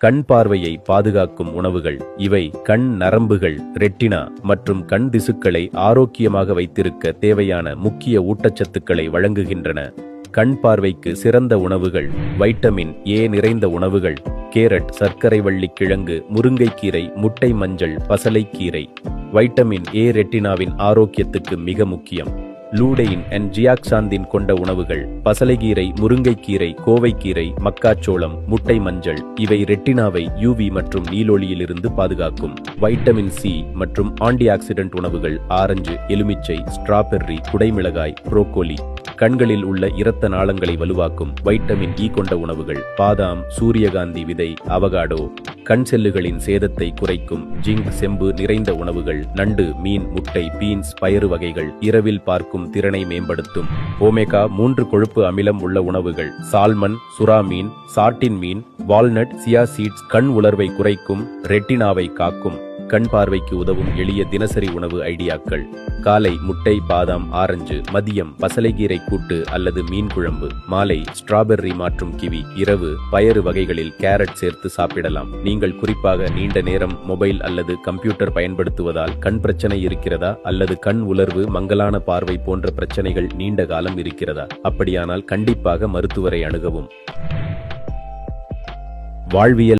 கண் பார்வையை பாதுகாக்கும் உணவுகள். இவை கண் நரம்புகள், ரெட்டினா மற்றும் கண் திசுக்களை ஆரோக்கியமாக வைத்திருக்க தேவையான முக்கிய ஊட்டச்சத்துக்களை வழங்குகின்றன. கண் பார்வைக்கு சிறந்த உணவுகள். வைட்டமின் ஏ நிறைந்த உணவுகள். கேரட், சர்க்கரை வள்ளி கிழங்கு, முருங்கைக்கீரை, முட்டை மஞ்சள், பசலைக்கீரை. வைட்டமின் ஏ ரெட்டினாவின் ஆரோக்கியத்துக்கு மிக முக்கியம். லூடெயின் அண்ட் ஜியாக்சாந்தின் கொண்ட உணவுகள். பசலைக்கீரை, முருங்கைக்கீரை, கோவைக்கீரை, மக்காச்சோளம், முட்டை மஞ்சள். இவை ரெட்டினாவை யூவி மற்றும் நீலொளியிலிருந்து பாதுகாக்கும். வைட்டமின் சி மற்றும் ஆன்டிஆக்சிடென்ட் உணவுகள். ஆரஞ்சு, எலுமிச்சை, ஸ்ட்ராபெர்ரி, குடைமிளகாய், புரோக்கோலி. கண்களில் உள்ள இரத்த நாளங்களை வலுவாக்கும். வைட்டமின் இ கொண்ட உணவுகள். பாதாம், சூரியகாந்தி விதை, அவகாடோ. கண் செல்லுகளின் சேதத்தை குறைக்கும். ஜிங்க், செம்பு நிறைந்த உணவுகள். நண்டு, மீன், முட்டை, பீன்ஸ், பயறு வகைகள். இரவில் பார்க்கும் திறனை மேம்படுத்தும். ஓமேகா 3 கொழுப்பு அமிலம் உள்ள உணவுகள். சால்மன், சுறா மீன், சார்டின் மீன், வால்நட், சியா சீட்ஸ். கண் உலர்வை குறைக்கும், ரெட்டினாவை காக்கும். கண் பார்வைக்கு உதவும் எளிய தினசரி உணவு ஐடியாக்கள். காலை முட்டை, பாதாம், ஆரஞ்சு. மதியம் பசலைக்கீரை கூட்டு அல்லது மீன் குழம்பு. மாலை ஸ்ட்ராபெர்ரி மற்றும் கிவி. இரவு பயறு வகைகளில் கேரட் சேர்த்து சாப்பிடலாம். நீங்கள் குறிப்பாக நீண்ட நேரம் மொபைல் அல்லது கம்ப்யூட்டர் பயன்படுத்துவதால் கண் பிரச்சனை இருக்கிறதா அல்லது கண் உலர்வு, மங்கலான பார்வை போன்ற பிரச்சனைகள் நீண்ட காலம் இருக்கிறதா? அப்படியானால் கண்டிப்பாக மருத்துவரை அணுகவும். வாழ்வியல்